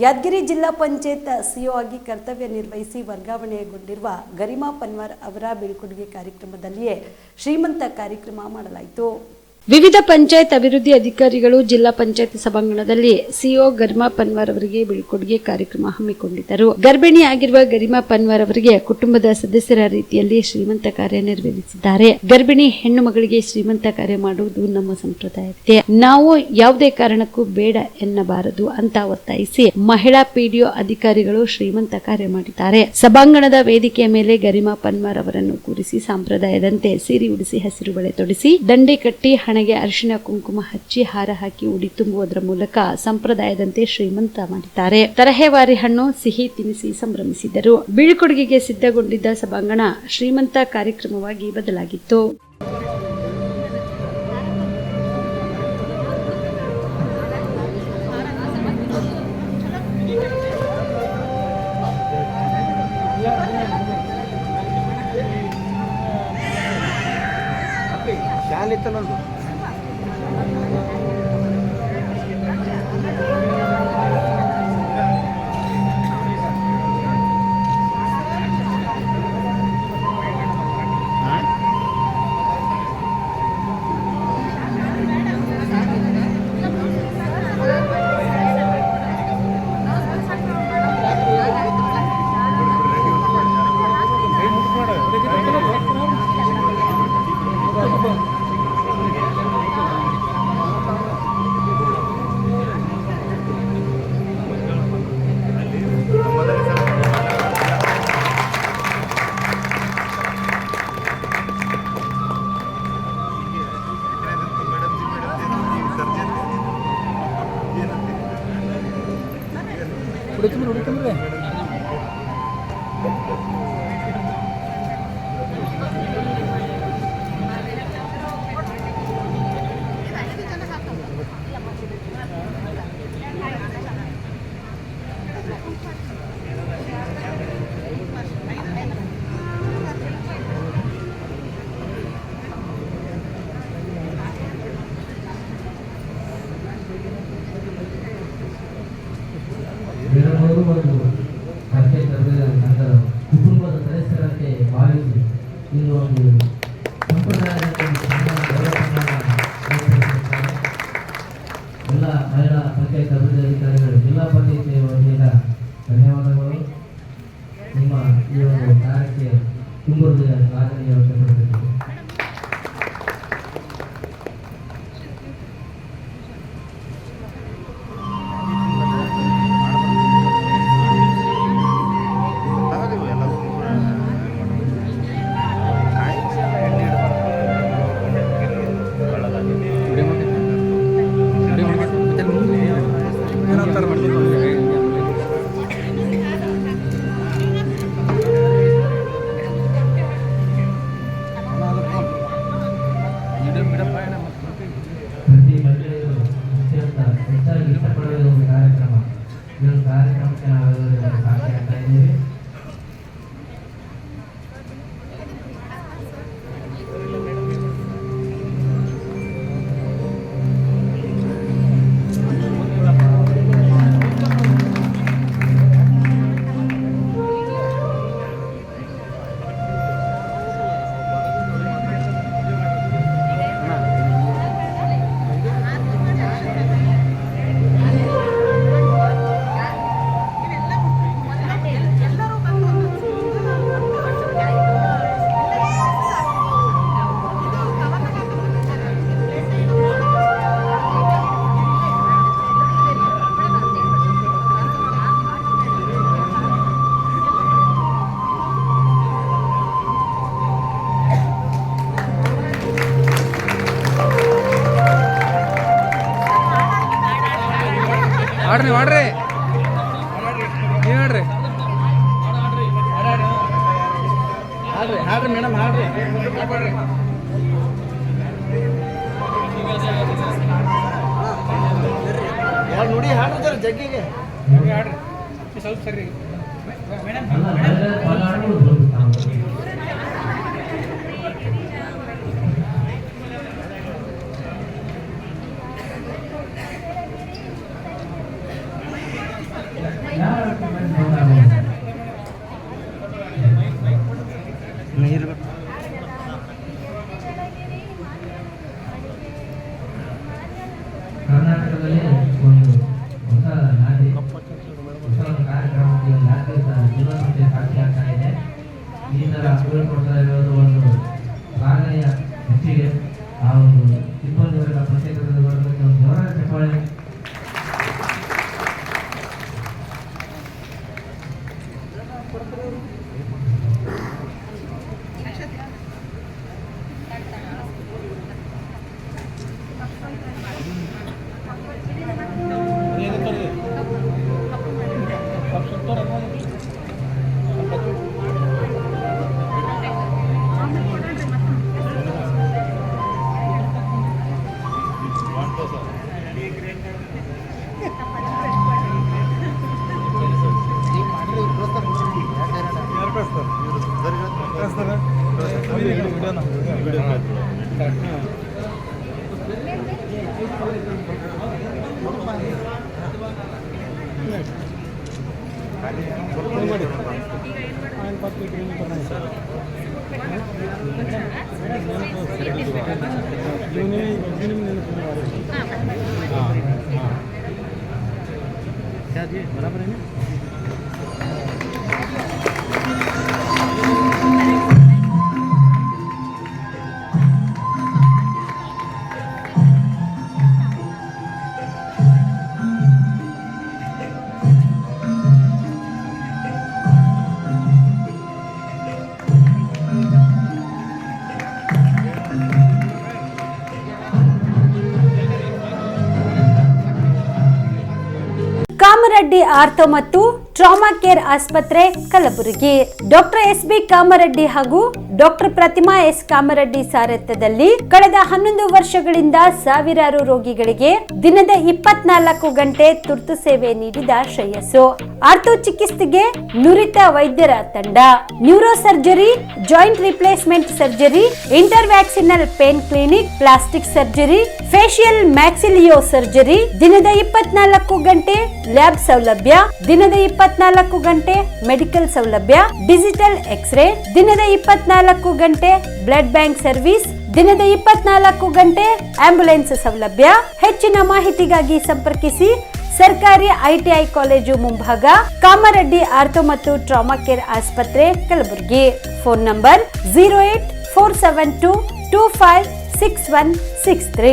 ಯಾದಗಿರಿ ಜಿಲ್ಲಾ ಪಂಚಾಯತ್ ಸಿಇಒ ಆಗಿ ಕರ್ತವ್ಯ ನಿರ್ವಹಿಸಿ ವರ್ಗಾವಣೆಗೊಂಡಿರುವ ಗರಿಮಾ ಪನ್ವಾರ್ ಅವರ ಬೀಳ್ಕೊಡುಗೆ ಕಾರ್ಯಕ್ರಮದಲ್ಲಿಯೇ ಶ್ರೀಮಂತ ಕಾರ್ಯಕ್ರಮ ಮಾಡಲಾಯಿತು. ವಿವಿಧ ಪಂಚಾಯತ್ ಅಭಿವೃದ್ಧಿ ಅಧಿಕಾರಿಗಳು ಜಿಲ್ಲಾ ಪಂಚಾಯತ್ ಸಭಾಂಗಣದಲ್ಲಿ ಸಿಇಒ ಗರಿಮಾ ಪನ್ವಾರ್ ಅವರಿಗೆ ಬೀಳ್ಕೊಡುಗೆ ಕಾರ್ಯಕ್ರಮ ಹಮ್ಮಿಕೊಂಡಿದ್ದರು. ಗರ್ಭಿಣಿ ಆಗಿರುವ ಗರಿಮಾ ಪನ್ವಾರ್ ಅವರಿಗೆ ಕುಟುಂಬದ ಸದಸ್ಯರ ರೀತಿಯಲ್ಲಿ ಶ್ರೀಮಂತ ಕಾರ್ಯ ನೆರವೇರಿಸಿದ್ದಾರೆ. ಗರ್ಭಿಣಿ ಹೆಣ್ಣು ಮಗಳಿಗೆ ಶ್ರೀಮಂತ ಕಾರ್ಯ ಮಾಡುವುದು ನಮ್ಮ ಸಂಪ್ರದಾಯವಿದೆ. ನಾವು ಯಾವುದೇ ಕಾರಣಕ್ಕೂ ಬೇಡ ಎನ್ನಬಾರದು ಅಂತ ಒತ್ತಾಯಿಸಿ ಮಹಿಳಾ ಪಿಡಿಒ ಅಧಿಕಾರಿಗಳು ಶ್ರೀಮಂತ ಕಾರ್ಯ ಮಾಡಿದ್ದಾರೆ. ಸಭಾಂಗಣದ ವೇದಿಕೆಯ ಮೇಲೆ ಗರಿಮಾ ಪನ್ವಾರ್ ಅವರನ್ನು ಕೂರಿಸಿ ಸಂಪ್ರದಾಯದಂತೆ ಸೀರೆ ಉಡಿಸಿ ಹಸಿರು ಬಳೆ ತೊಡಿಸಿ ದಂಡೆ ಕಟ್ಟಿ ಹಣೆಗೆ ಅರಿಶಿನ ಕುಂಕುಮ ಹಚ್ಚಿ ಹಾರ ಹಾಕಿ ಉಡಿ ತುಂಬುವುದರ ಮೂಲಕ ಸಂಪ್ರದಾಯದಂತೆ ಶ್ರೀಮಂತ ಮಾಡಿದ್ದಾರೆ. ತರಹೇವಾರಿ ಹಣ್ಣು ಸಿಹಿ ತಿನಿಸಿ ಸಂಭ್ರಮಿಸಿದರು. ಬೀಳ್ಕೊಡುಗೆಗೆ ಸಿದ್ಧಗೊಂಡಿದ್ದ ಸಭಾಂಗಣ ಶ್ರೀಮಂತ ಕಾರ್ಯಕ್ರಮವಾಗಿ ಬದಲಾಗಿತ್ತು. ಶಾಲಿತ್ತಲ್ಲೊಂದು ಕುಟುಂಬದ ಸದಸ್ಯರಂತೆ ಭಾವಿಸಿ ಇದು ಒಂದು ಸಂಪ್ರದಾಯದ ಎಲ್ಲ ಮಹಿಳಾ ಪಂಚಾಯತ್ ಅಭಿವೃದ್ಧಿ ಅಧಿಕಾರಿಗಳು ಜಿಲ್ಲಾ ಪಂಚಾಯತ್ ವತಿಯಿಂದ ಧನ್ಯವಾದಗಳು. ನಿಮ್ಮ ಈ ಒಂದು ಕಾರ್ಯಕ್ಕೆ ತುಂಬ ಶ್ಲಾಘನೆ ವ್ಯಕ್ತಪಡಿಸುತ್ತೇವೆ. ಪ್ರತಿ ಮಹಿಳೆಯರು ಅತ್ಯಂತ ಹೆಚ್ಚಾಗಿ ಇಷ್ಟಪಡುವ ಒಂದು ಕಾರ್ಯಕ್ರಮ. ಈ ಒಂದು ಕಾರ್ಯಕ್ರಮಕ್ಕೆ ನಾವೆಲ್ಲರೂ ಸಾಕ್ಷಿ ಆಗ್ತಾ ಇದ್ದೀವಿ. ಆಡ್ರಿ ಮಾಡ್ರಿ ನೀವು ಆಡ್ರಿ ಹಾಡ್ರಿ ಮೇಡಮ್ ಹಾಡ್ರಿ ಯಾರು ನೋಡಿ ಹಾಡ್ರಿ ಜಗ್ಗಿಗೆ ಹಾಡ್ರಿ ಸ್ವಲ್ಪ ಸರಿ ಮೇಡಮ್ ಬೀಳ್ಕೊಡ್ತಾ ಇರೋದು ಒಂದು ಶ್ಲಾಘನೀಯ ಹೆಚ್ಚಿಗೆ. ಆ ಒಂದು ಸಿಬ್ಬಂದಿಯವರ ಪ್ರತ್ಯೇಕ ಒಂದು ಜೋರಾದ ಚಪ್ಪಾಳೆ. बराबर है ಕಾಮರೆಡ್ಡಿ ಆರ್ಥೋ ಮತ್ತು ಟ್ರಾಮಾ ಕೇರ್ ಆಸ್ಪತ್ರೆ ಕಲಬುರಗಿ. Doctor S B. ಕಾಮರೆಡ್ಡಿ ಹಾಗೂ ಡಾಕ್ಟರ್ ಪ್ರತಿಮಾ ಎಸ್. ಕಾಮರೆಡ್ಡಿ ಸಾರಥ್ಯದಲ್ಲಿ ಕಳೆದ 11 ವರ್ಷಗಳಿಂದ ಸಾವಿರಾರು ರೋಗಿಗಳಿಗೆ ದಿನದ 24 ಗಂಟೆ ತುರ್ತು ಸೇವೆ ನೀಡಿದ ಶ್ರೇಯಸ್ಸು. ಆರ್ಥೋ ಚಿಕಿತ್ಸೆಗೆ ನುರಿತ ವೈದ್ಯರ ತಂಡ, neuro surgery, joint replacement surgery, interventional pain clinic, plastic surgery, facial maxillo surgery, ದಿನದ 24 ಗಂಟೆ ಲ್ಯಾಬ್ ಸೌಲಭ್ಯ, ದಿನದ 24 ಗಂಟೆ ಮೆಡಿಕಲ್ ಸೌಲಭ್ಯ, ಡಿಜಿಟಲ್ ಎಕ್ಸ್ರೇ, ದಿನದ 24 ಗಂಟೆ ಬ್ಲಡ್ ಬ್ಯಾಂಕ್ ಸರ್ವಿಸ್, ದಿನದ 24 ಗಂಟೆ ಆಂಬ್ಯುಲೆನ್ಸ್ ಸೌಲಭ್ಯ. ಹೆಚ್ಚಿನ ಮಾಹಿತಿಗಾಗಿ ಸಂಪರ್ಕಿಸಿ ಸರ್ಕಾರಿ ಐಟಿಐ ಕಾಲೇಜು ಮುಂಭಾಗ, ಕಾಮರೆಡ್ಡಿ ಆರ್ಥೋ ಮತ್ತು ಟ್ರಾಮಾ ಕೇರ್ ಆಸ್ಪತ್ರೆ ಕಲಬುರಗಿ. Phone number 084722566163.